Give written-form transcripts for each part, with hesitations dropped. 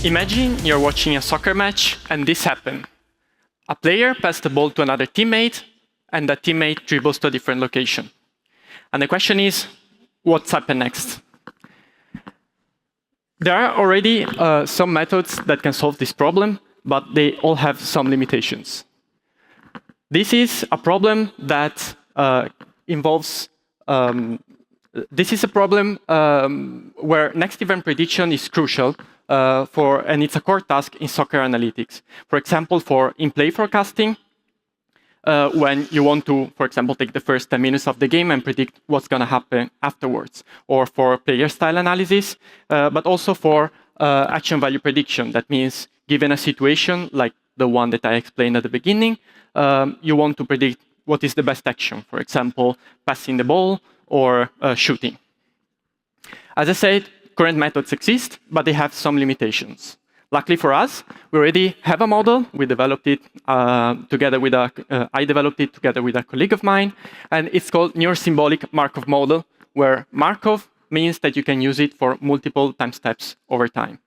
Imagine you're watching a soccer match and this happened. A player passed the ball to another teammate and that teammate dribbles to a different location. And the question is, what's happened next? There are already some methods that can solve this problem, but they all have some limitations. This is a problem that involves this is a problem where next event prediction is crucial and it's a core task in soccer analytics. For example, for in-play forecasting, when you want to, for example, take the first 10 minutes of the game and predict what's going to happen afterwards, or for player style analysis, but also for action value prediction. That means, given a situation like the one that I explained at the beginning, you want to predict what is the best action, for example, passing the ball or shooting. As I said, current methods exist, but they have some limitations. Luckily for us, we already have a model. We developed it together with I developed it together with a colleague of mine, and it's called neurosymbolic Markov model, where Markov means that you can use it for multiple time steps over time.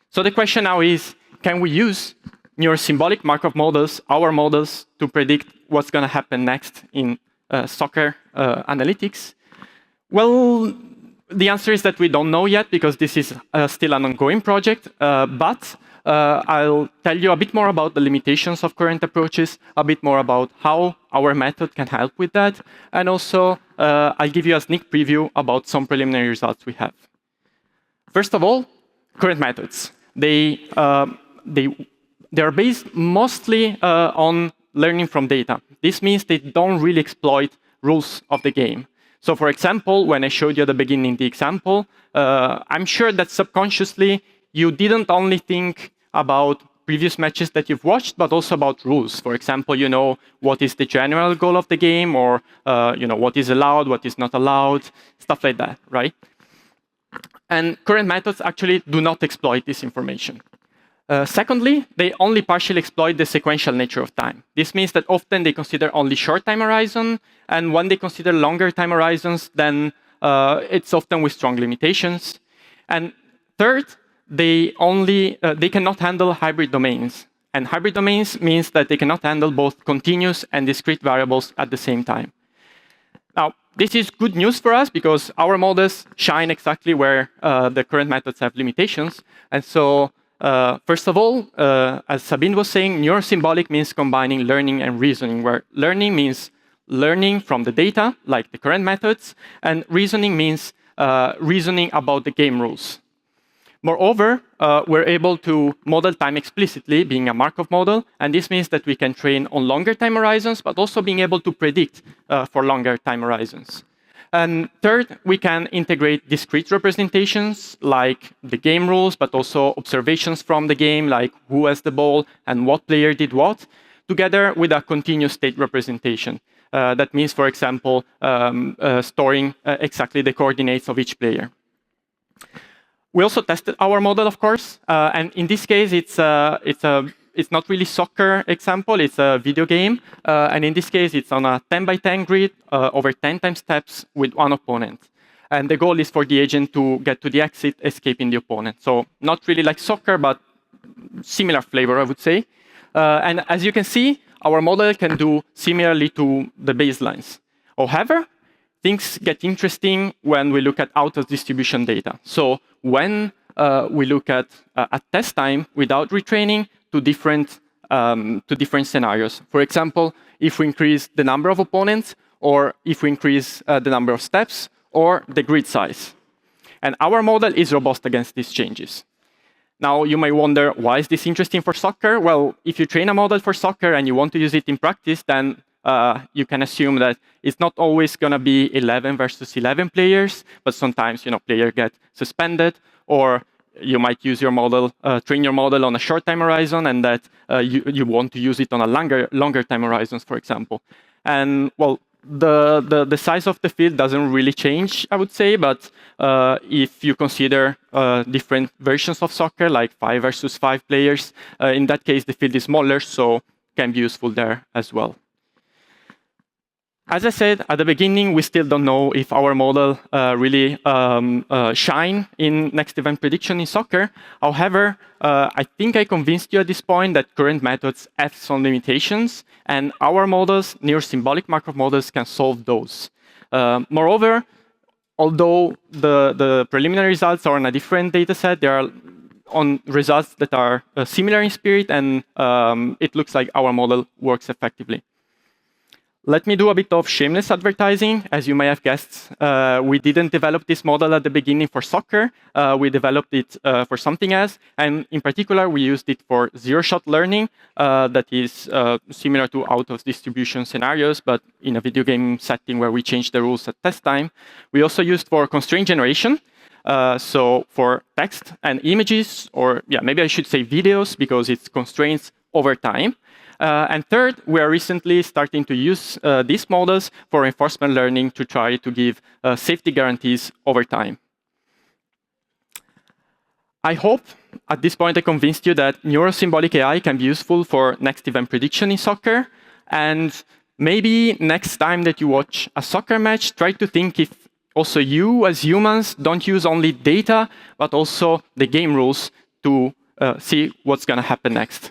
So the question now is, can we use neurosymbolic Markov models, our models, to predict what's going to happen next in soccer analytics? Well, the answer is that we don't know yet, because this is still an ongoing project. But I'll tell you a bit more about the limitations of current approaches, a bit more about how our method can help with that, and also I'll give you a sneak preview about some preliminary results we have. First of all, current methods. They are based mostly on learning from data. This means they don't really exploit rules of the game. So for example, when I showed you at the beginning the example, I'm sure that subconsciously you didn't only think about previous matches that you've watched, but also about rules. For example, you know what is the general goal of the game, or you know what is allowed, what is not allowed, stuff like that, right? And current methods actually do not exploit this information. Secondly, they only partially exploit the sequential nature of time. This means that often they consider only short time horizon, and when they consider longer time horizons, then it's often with strong limitations. And third, they cannot handle hybrid domains. And hybrid domains means that they cannot handle both continuous and discrete variables at the same time. Now, this is good news for us, because our models shine exactly where the current methods have limitations. And so first of all, as Sabine was saying, neurosymbolic means combining learning and reasoning, where learning means learning from the data, like the current methods, and reasoning means reasoning about the game rules. Moreover, we're able to model time explicitly, being a Markov model, and this means that we can train on longer time horizons, but also being able to predict for longer time horizons. And third, we can integrate discrete representations like the game rules, but also observations from the game, like who has the ball and what player did what, together with a continuous state representation. That means, for example, storing exactly the coordinates of each player. We also tested our model, of course, and in this case, it's not really soccer example, it's a video game. And in this case, it's on a 10 by 10 grid over 10 time steps with one opponent. And the goal is for the agent to get to the exit, escaping the opponent. So not really like soccer, but similar flavor, I would say. And as you can see, our model can do similarly to the baselines. However, things get interesting when we look at out-of-distribution data. So when we look at test time without retraining, to different scenarios. For example, if we increase the number of opponents, or if we increase the number of steps, or the grid size. And our model is robust against these changes. Now, you may wonder, why is this interesting for soccer? Well, if you train a model for soccer and you want to use it in practice, then you can assume that it's not always going to be 11 versus 11 players, but sometimes players get suspended, or you might use your model, train your model on a short time horizon, and that you want to use it on a longer time horizons, for example. And well, the size of the field doesn't really change, I would say, but if you consider different versions of soccer, like 5 versus 5 players, in that case, the field is smaller, so can be useful there as well. As I said at the beginning, we still don't know if our model really shine in next event prediction in soccer. However, I think I convinced you at this point that current methods have some limitations, and our models, neurosymbolic Markov models, can solve those. Moreover, although the preliminary results are on a different data set, they are on results that are similar in spirit, and it looks like our model works effectively. Let me do a bit of shameless advertising. As you may have guessed, we didn't develop this model at the beginning for soccer. We developed it for something else. And in particular, we used it for zero-shot learning that is similar to out-of-distribution scenarios, but in a video game setting where we change the rules at test time. We also used for constraint generation. So for text and images, or yeah, maybe I should say videos, because it's constraints over time. And third, we are recently starting to use these models for reinforcement learning to try to give safety guarantees over time. I hope at this point I convinced you that neurosymbolic AI can be useful for next event prediction in soccer. And maybe next time that you watch a soccer match, try to think if also you as humans don't use only data, but also the game rules to see what's going to happen next.